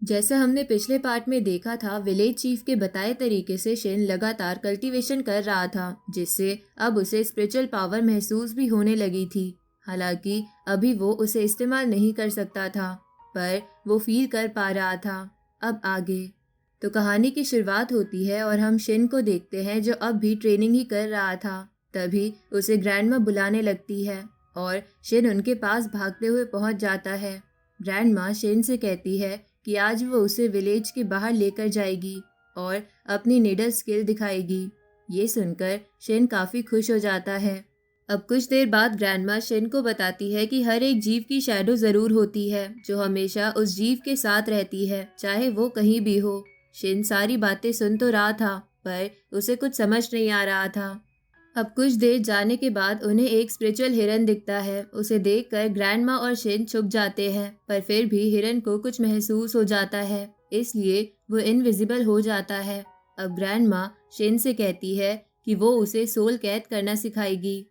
जैसा हमने पिछले पार्ट में देखा था, विलेज चीफ के बताए तरीके से शेन लगातार कल्टीवेशन कर रहा था, जिससे अब उसे स्पिरिचुअल पावर महसूस भी होने लगी थी। हालांकि अभी वो उसे इस्तेमाल नहीं कर सकता था, पर वो फील कर पा रहा था। अब आगे तो कहानी की शुरुआत होती है और हम शेन को देखते हैं जो अब भी ट्रेनिंग ही कर रहा था। तभी उसे ग्रैंडमा बुलाने लगती है और शेन उनके पास भागते हुए पहुंच जाता है। ग्रैंडमा शेन से कहती है कि आज वो उसे विलेज के बाहर लेकर जाएगी और अपनी नीडल स्किल दिखाएगी। ये सुनकर शेन काफी खुश हो जाता है। अब कुछ देर बाद ग्रैंडमा शेन को बताती है कि हर एक जीव की शैडो जरूर होती है जो हमेशा उस जीव के साथ रहती है, चाहे वो कहीं भी हो। शेन सारी बातें सुन तो रहा था, पर उसे कुछ समझ नहीं आ रहा था। अब कुछ देर जाने के बाद उन्हें एक स्पिरिचुअल हिरन दिखता है। उसे देखकर ग्रैंडमा और शेन छुप जाते हैं, पर फिर भी हिरन को कुछ महसूस हो जाता है, इसलिए वो इनविजिबल हो जाता है। अब ग्रैंडमा शेन से कहती है कि वो उसे सोल कैद करना सिखाएगी।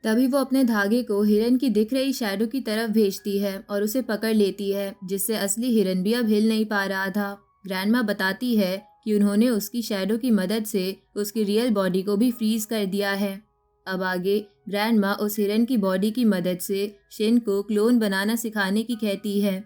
तभी वो अपने धागे को हिरन की दिख रही शैडो की तरफ भेजती है और उसे पकड़ लेती है, जिससे असली हिरन भी अब हिल नहीं पा रहा था। ग्रैंडमा बताती है कि उन्होंने उसकी शैडो की मदद से उसकी रियल बॉडी को भी फ्रीज कर दिया है। अब आगे ग्रैंडमा उस हिरन की बॉडी की मदद से शेन को क्लोन बनाना सिखाने की कहती है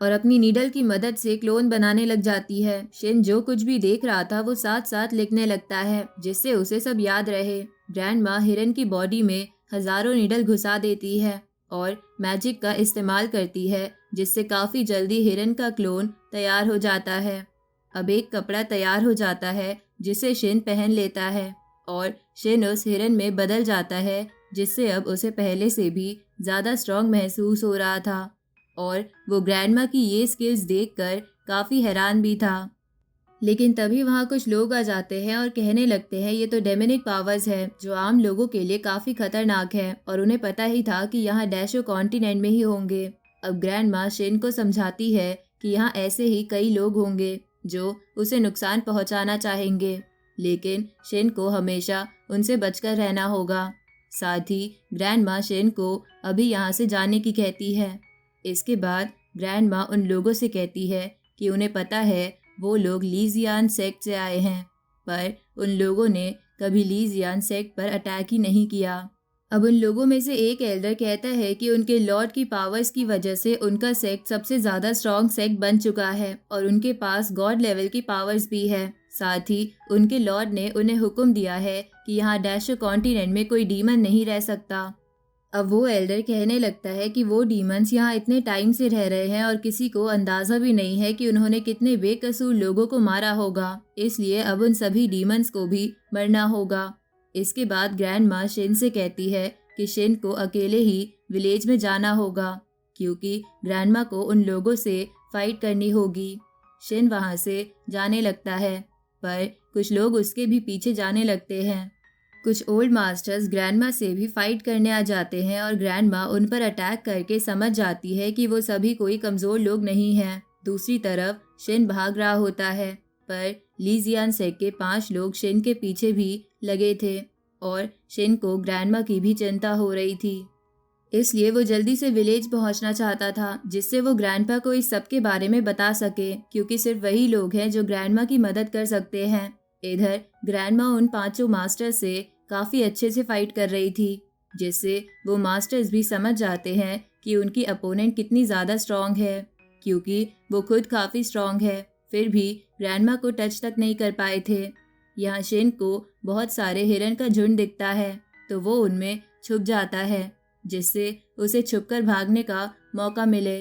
और अपनी नीडल की मदद से क्लोन बनाने लग जाती है। शेन जो कुछ भी देख रहा था वो साथ साथ लिखने लगता है, जिससे उसे सब याद रहे। ग्रैंडमा हिरन की बॉडी में हजारों नीडल घुसा देती है और मैजिक का इस्तेमाल करती है, जिससे काफी जल्दी हिरन का क्लोन तैयार हो जाता है। अब एक कपड़ा तैयार हो जाता है जिसे शेन पहन लेता है और शेन उस हिरन में बदल जाता है, जिससे अब उसे पहले से भी ज्यादा स्ट्रॉन्ग महसूस हो रहा था और वो ग्रैंडमा की ये स्किल्स देखकर काफी हैरान भी था। लेकिन तभी वहाँ कुछ लोग आ जाते हैं और कहने लगते हैं ये तो डेमोनिक पावर्स है जो आम लोगों के लिए काफी खतरनाक है, और उन्हें पता ही था कि यहाँ डैशो कॉन्टिनेंट में ही होंगे। अब ग्रैंडमा शेन को समझाती है कि यहाँ ऐसे ही कई लोग होंगे जो उसे नुकसान पहुंचाना चाहेंगे, लेकिन शेन को हमेशा उनसे बचकर रहना होगा। साथ ही ग्रैंडमा शेन को अभी यहाँ से जाने की कहती है। इसके बाद ग्रैंडमा उन लोगों से कहती है कि उन्हें पता है वो लोग लीजियान सेक्ट से आए हैं, पर उन लोगों ने कभी लीजियान सेक्ट पर अटैक ही नहीं किया। अब उन लोगों में से एक एल्डर कहता है कि उनके लॉर्ड की पावर्स की वजह से उनका सेक्ट सबसे ज़्यादा स्ट्रॉन्ग सेक्ट बन चुका है और उनके पास गॉड लेवल की पावर्स भी है। साथ ही उनके लॉर्ड ने उन्हें हुक्म दिया है कि यहाँ डैशो कॉन्टिनेंट में कोई डीमन नहीं रह सकता। अब वो एल्डर कहने लगता है कि वो डीमंस यहाँ इतने टाइम से रह रहे हैं और किसी को अंदाज़ा भी नहीं है कि उन्होंने कितने बेकसूर लोगों को मारा होगा, इसलिए अब उन सभी डीमंस को भी मरना होगा। इसके बाद ग्रैंडमा शेन से कहती है कि शेन को अकेले ही विलेज में जाना होगा, क्योंकि ग्रैंडमा को उन लोगों से फाइट करनी होगी। शेन वहाँ से जाने लगता है, पर कुछ लोग उसके भी पीछे जाने लगते हैं। कुछ ओल्ड मास्टर्स ग्रैंडमा से भी फाइट करने आ जाते हैं और ग्रैंडमा उन पर अटैक करके समझ जाती है कि वो सभी कोई कमज़ोर लोग नहीं हैं। दूसरी तरफ शेन भाग रहा होता है, पर लीजियान सेक्ट के 5 लोग शेन के पीछे भी लगे थे और शेन को ग्रैंडमा की भी चिंता हो रही थी, इसलिए वो जल्दी से विलेज पहुंचना चाहता था, जिससे वो ग्रैंडपा को इस सब के बारे में बता सके, क्योंकि सिर्फ वही लोग हैं जो ग्रैंडमा की मदद कर सकते हैं। इधर ग्रैंडमा उन 5 मास्टर्स से काफ़ी अच्छे से फाइट कर रही थी, जिससे वो मास्टर्स भी समझ जाते हैं कि उनकी अपोनेंट कितनी ज़्यादा स्ट्रांग है, क्योंकि वो खुद काफ़ी स्ट्रांग है। फिर भी ग्रैंडमा को टच तक नहीं कर पाए थे। यहाँ शेन को बहुत सारे हिरन का झुंड दिखता है, तो वो उनमें छुप जाता है, जिससे उसे छुपकर भागने का मौका मिले।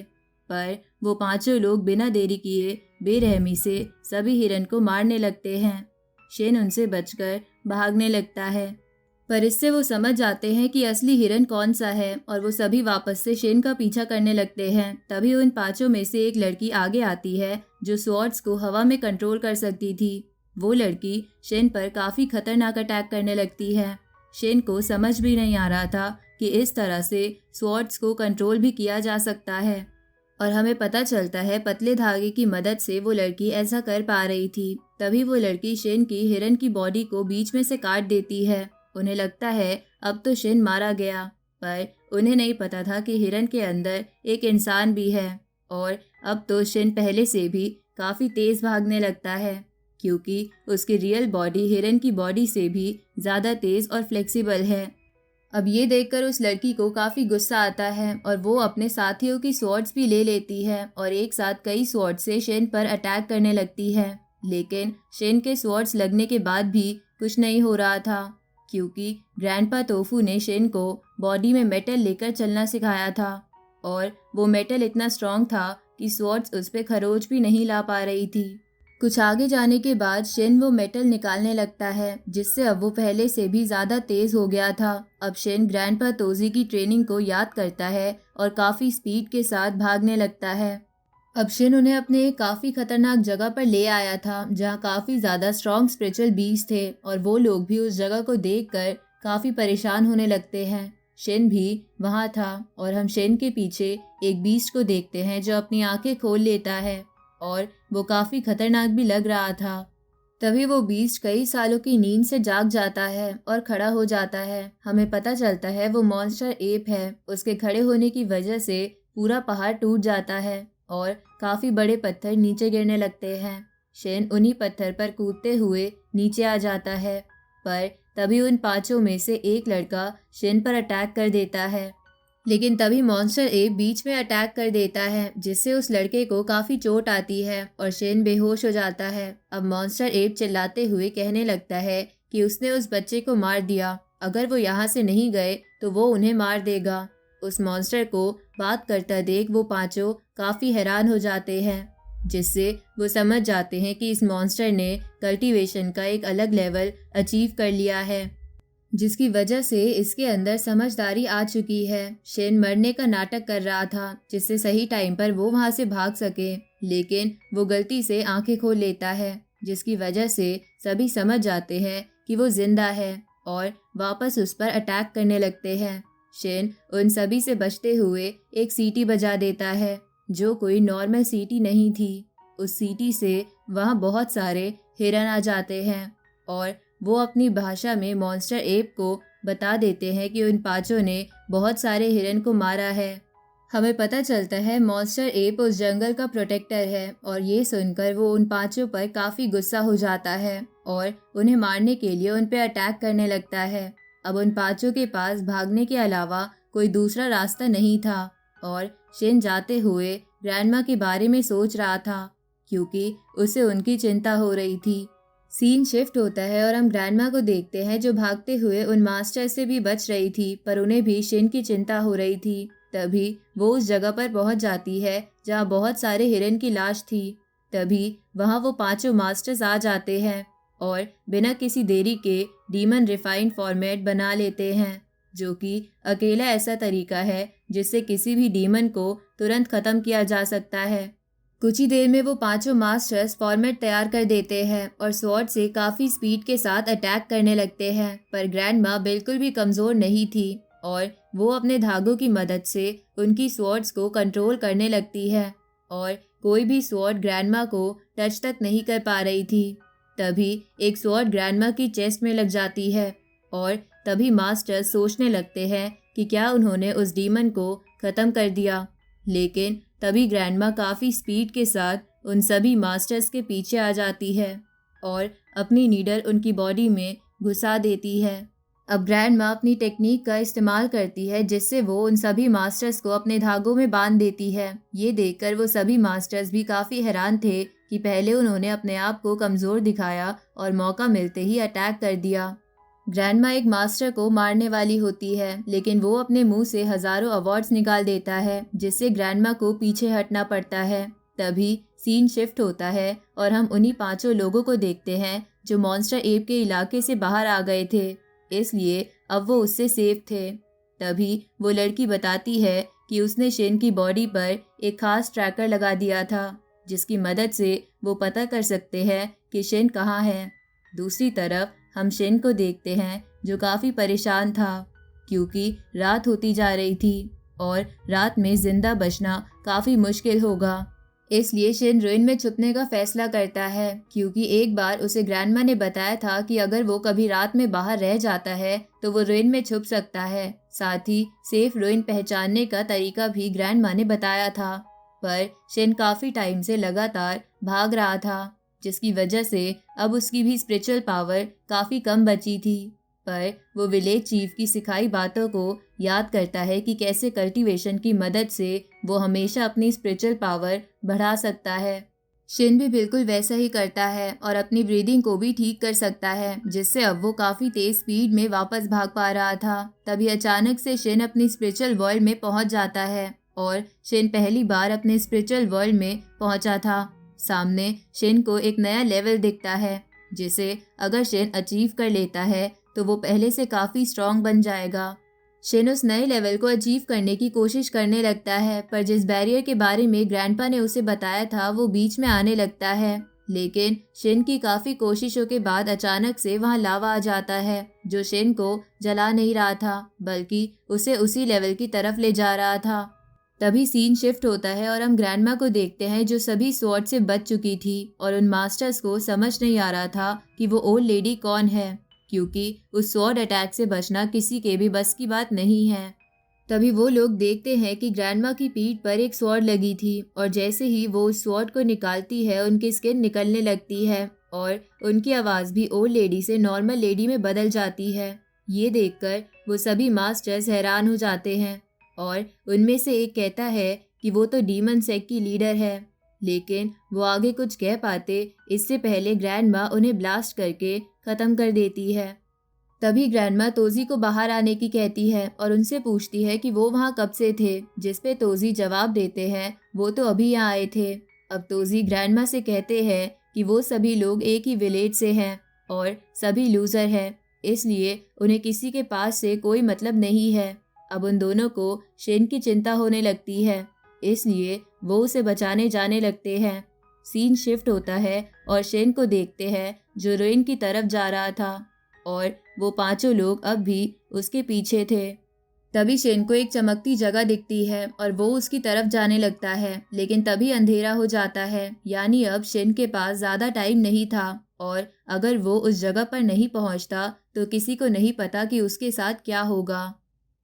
पर वो 5 लोग बिना देरी किए बेरहमी से सभी हिरन को मारने लगते हैं। शेन उनसे बचकर भागने लगता है, पर इससे वो समझ जाते हैं कि असली हिरन कौन सा है और वो सभी वापस से शेन का पीछा करने लगते हैं। तभी उन 5 में से एक लड़की आगे आती है जो स्वॉर्ड्स को हवा में कंट्रोल कर सकती थी। वो लड़की शेन पर काफ़ी खतरनाक अटैक करने लगती है। शेन को समझ भी नहीं आ रहा था कि इस तरह से स्वॉर्ड्स को कंट्रोल भी किया जा सकता है, और हमें पता चलता है पतले धागे की मदद से वो लड़की ऐसा कर पा रही थी। तभी वो लड़की शेन की हिरन की बॉडी को बीच में से काट देती है। उन्हें लगता है अब तो शेन मारा गया, पर उन्हें नहीं पता था कि हिरन के अंदर एक इंसान भी है और अब तो शेन पहले से भी काफ़ी तेज़ भागने लगता है, क्योंकि उसकी रियल बॉडी हिरन की बॉडी से भी ज़्यादा तेज़ और फ्लेक्सिबल है। अब ये देखकर उस लड़की को काफ़ी गुस्सा आता है और वो अपने साथियों की स्वॉर्ड्स भी ले लेती है और एक साथ कई स्वॉर्ड से शेन पर अटैक करने लगती है। लेकिन शेन के स्वॉर्ड्स लगने के बाद भी कुछ नहीं हो रहा था, क्योंकि ग्रैंडपा तोफू ने शेन को बॉडी में मेटल लेकर चलना सिखाया था और वो मेटल इतना स्ट्रॉन्ग था कि स्वॉर्ड्स उस पर खरोच भी नहीं ला पा रही थी। कुछ आगे जाने के बाद शेन वो मेटल निकालने लगता है, जिससे अब वो पहले से भी ज़्यादा तेज़ हो गया था। अब शेन ग्रैंडपा तोजी की ट्रेनिंग को याद करता है और काफ़ी स्पीड के साथ भागने लगता है। अब शेन उन्हें अपने एक काफ़ी खतरनाक जगह पर ले आया था, जहाँ काफ़ी ज़्यादा स्ट्रॉन्ग स्पिरिचुअल बीस्ट थे और वो लोग भी उस जगह को देखकर काफ़ी परेशान होने लगते हैं। शेन भी वहाँ था और हम शेन के पीछे एक बीस्ट को देखते हैं जो अपनी आंखें खोल लेता है और वो काफ़ी खतरनाक भी लग रहा था। तभी वो बीस्ट कई सालों की नींद से जाग जाता है और खड़ा हो जाता है। हमें पता चलता है वो मॉन्स्टर एप है। उसके खड़े होने की वजह से पूरा पहाड़ टूट जाता है और काफ़ी बड़े पत्थर नीचे गिरने लगते हैं। शेन उन्हीं पत्थर पर कूदते हुए नीचे आ जाता है, पर तभी उन पांचों में से एक लड़का शेन पर अटैक कर देता है। लेकिन तभी मॉन्स्टर एप बीच में अटैक कर देता है, जिससे उस लड़के को काफ़ी चोट आती है और शेन बेहोश हो जाता है। अब मॉन्स्टर एप चिल्लाते हुए कहने लगता है कि उसने उस बच्चे को मार दिया, अगर वो यहाँ से नहीं गए तो वो उन्हें मार देगा। उस मॉन्स्टर को बात करता देख वो पांचों काफ़ी हैरान हो जाते हैं, जिससे वो समझ जाते हैं कि इस मॉन्स्टर ने कल्टीवेशन का एक अलग लेवल अचीव कर लिया है, जिसकी वजह से इसके अंदर समझदारी आ चुकी है। शेन मरने का नाटक कर रहा था, जिससे सही टाइम पर वो वहाँ से भाग सके, लेकिन वो गलती से आंखें खोल लेता है, जिसकी वजह से सभी समझ जाते हैं कि वो जिंदा है और वापस उस पर अटैक करने लगते हैं। शेन उन सभी से बचते हुए एक सीटी बजा देता है, जो कोई नॉर्मल सीटी नहीं थी। उस सीटी से वहाँ बहुत सारे हिरन आ जाते हैं और वो अपनी भाषा में मॉन्स्टर एप को बता देते हैं कि उन पांचों ने बहुत सारे हिरन को मारा है। हमें पता चलता है मॉन्स्टर एप उस जंगल का प्रोटेक्टर है और ये सुनकर वो उन पांचों पर काफ़ी गुस्सा हो जाता है और उन्हें मारने के लिए उन पर अटैक करने लगता है। अब उन पांचों के पास भागने के अलावा कोई दूसरा रास्ता नहीं था और शेन जाते हुए ग्रैंडमा के बारे में सोच रहा था, क्योंकि उसे उनकी चिंता हो रही थी। सीन शिफ्ट होता है और हम ग्रैंडमा को देखते हैं, जो भागते हुए उन मास्टर से भी बच रही थी, पर उन्हें भी शेन की चिंता हो रही थी। तभी वो उस जगह पर पहुंच जाती है जहां बहुत सारे हिरन की लाश थी। तभी वहां वो पांचों मास्टर्स आ जाते हैं और बिना किसी देरी के डीमन रिफाइंड फॉर्मेट बना लेते हैं, जो कि अकेला ऐसा तरीका है जिससे किसी भी डीमन को तुरंत ख़त्म किया जा सकता है। कुछ ही देर में वो पांचों मास्टर्स फॉर्मेट तैयार कर देते हैं और स्वॉर्ड से काफ़ी स्पीड के साथ अटैक करने लगते हैं, पर ग्रैंडमा बिल्कुल भी कमज़ोर नहीं थी और वो अपने धागों की मदद से उनकी स्वॉर्ड्स को कंट्रोल करने लगती है और कोई भी स्वॉर्ड ग्रैंडमा को टच तक नहीं कर पा रही थी। तभी एक स्वॉर्ड ग्रैंडमा की चेस्ट में लग जाती है और तभी मास्टर्स सोचने लगते हैं कि क्या उन्होंने उस डीमन को ख़त्म कर दिया, लेकिन तभी ग्रैंडमा काफ़ी स्पीड के साथ उन सभी मास्टर्स के पीछे आ जाती है और अपनी नीडल उनकी बॉडी में घुसा देती है। अब ग्रैंडमा अपनी टेक्निक का इस्तेमाल करती है, जिससे वो उन सभी मास्टर्स को अपने धागों में बांध देती है। ये देखकर वो सभी मास्टर्स भी काफ़ी हैरान थे कि पहले उन्होंने अपने आप को कमज़ोर दिखाया और मौका मिलते ही अटैक कर दिया। ग्रैंडमा एक मास्टर को मारने वाली होती है, लेकिन वो अपने मुंह से हजारों अवार्ड्स निकाल देता है, जिससे ग्रैंडमा को पीछे हटना पड़ता है। तभी सीन शिफ्ट होता है और हम उन्हीं पांचों लोगों को देखते हैं जो मॉन्स्टर एप के इलाके से बाहर आ गए थे, इसलिए अब वो उससे सेफ थे। तभी वो लड़की बताती है कि उसने शेन की बॉडी पर एक खास ट्रैकर लगा दिया था, जिसकी मदद से वो पता कर सकते हैं कि शेन कहाँ है। दूसरी तरफ हम शेन को देखते हैं, जो काफ़ी परेशान था, क्योंकि रात होती जा रही थी और रात में जिंदा बचना काफ़ी मुश्किल होगा। इसलिए शेन रुइन में छुपने का फैसला करता है, क्योंकि एक बार उसे ग्रैंडमा ने बताया था कि अगर वो कभी रात में बाहर रह जाता है तो वो रुइन में छुप सकता है। साथ ही सेफ रुइन पहचानने का तरीका भी ग्रैंडमा ने बताया था, पर शेन काफ़ी टाइम से लगातार भाग रहा था, जिसकी वजह से अब उसकी भी स्पिरिचुअल पावर काफ़ी कम बची थी। पर वो विलेज चीफ की सिखाई बातों को याद करता है कि कैसे कल्टीवेशन की मदद से वो हमेशा अपनी स्पिरिचुअल पावर बढ़ा सकता है। शिन भी बिल्कुल वैसा ही करता है और अपनी ब्रीदिंग को भी ठीक कर सकता है, जिससे अब वो काफ़ी तेज स्पीड में वापस भाग पा रहा था। तभी अचानक से शिन अपनी स्पिरिचुअल वर्ल्ड में पहुंच जाता है और शिन पहली बार अपने स्पिरिचुअल वर्ल्ड में पहुंचा था। सामने शिन को एक नया लेवल दिखता है, जिसे अगर शिन अचीव कर लेता है तो वो पहले से काफ़ी स्ट्रांग बन जाएगा। शिन उस नए लेवल को अचीव करने की कोशिश करने लगता है, पर जिस बैरियर के बारे में ग्रैंडपा ने उसे बताया था वो बीच में आने लगता है। लेकिन शिन की काफ़ी कोशिशों के बाद अचानक से वहाँ लावा आ जाता है, जो शिन को जला नहीं रहा था बल्कि उसे उसी लेवल की तरफ ले जा रहा था। तभी सीन शिफ्ट होता है और हम ग्रैंडमा को देखते हैं, जो सभी स्वॉर्ड से बच चुकी थी और उन मास्टर्स को समझ नहीं आ रहा था कि वो ओल्ड लेडी कौन है, क्योंकि उस स्वॉर्ड अटैक से बचना किसी के भी बस की बात नहीं है। तभी वो लोग देखते हैं कि ग्रैंडमा की पीठ पर एक स्वॉर्ड लगी थी और जैसे ही वो उस स्वॉर्ड को निकालती है उनकी स्किन निकलने लगती है और उनकी आवाज़ भी ओल्ड लेडी से नॉर्मल लेडी में बदल जाती है। ये देखकर वो सभी मास्टर्स हैरान हो जाते हैं और उनमें से एक कहता है कि वो तो डीमन सेक्ट की लीडर है, लेकिन वो आगे कुछ कह पाते इससे पहले ग्रैंडमा उन्हें ब्लास्ट करके ख़त्म कर देती है। तभी ग्रैंडमा तोजी को बाहर आने की कहती है और उनसे पूछती है कि वो वहाँ कब से थे, जिस पे तोजी जवाब देते हैं वो तो अभी यहाँ आए थे। अब तोजी ग्रैंडमा से कहते हैं कि वो सभी लोग एक ही विलेज से हैं और सभी लूज़र हैं, इसलिए उन्हें किसी के पास से कोई मतलब नहीं है। अब उन दोनों को शेन की चिंता होने लगती है, इसलिए वो उसे बचाने जाने लगते हैं। सीन शिफ्ट होता है और शेन को देखते हैं, जो रुइन की तरफ जा रहा था और वो पांचों लोग अब भी उसके पीछे थे। तभी शेन को एक चमकती जगह दिखती है और वो उसकी तरफ जाने लगता है, लेकिन तभी अंधेरा हो जाता है, यानी अब शेन के पास ज़्यादा टाइम नहीं था और अगर वो उस जगह पर नहीं पहुंचता तो किसी को नहीं पता कि उसके साथ क्या होगा।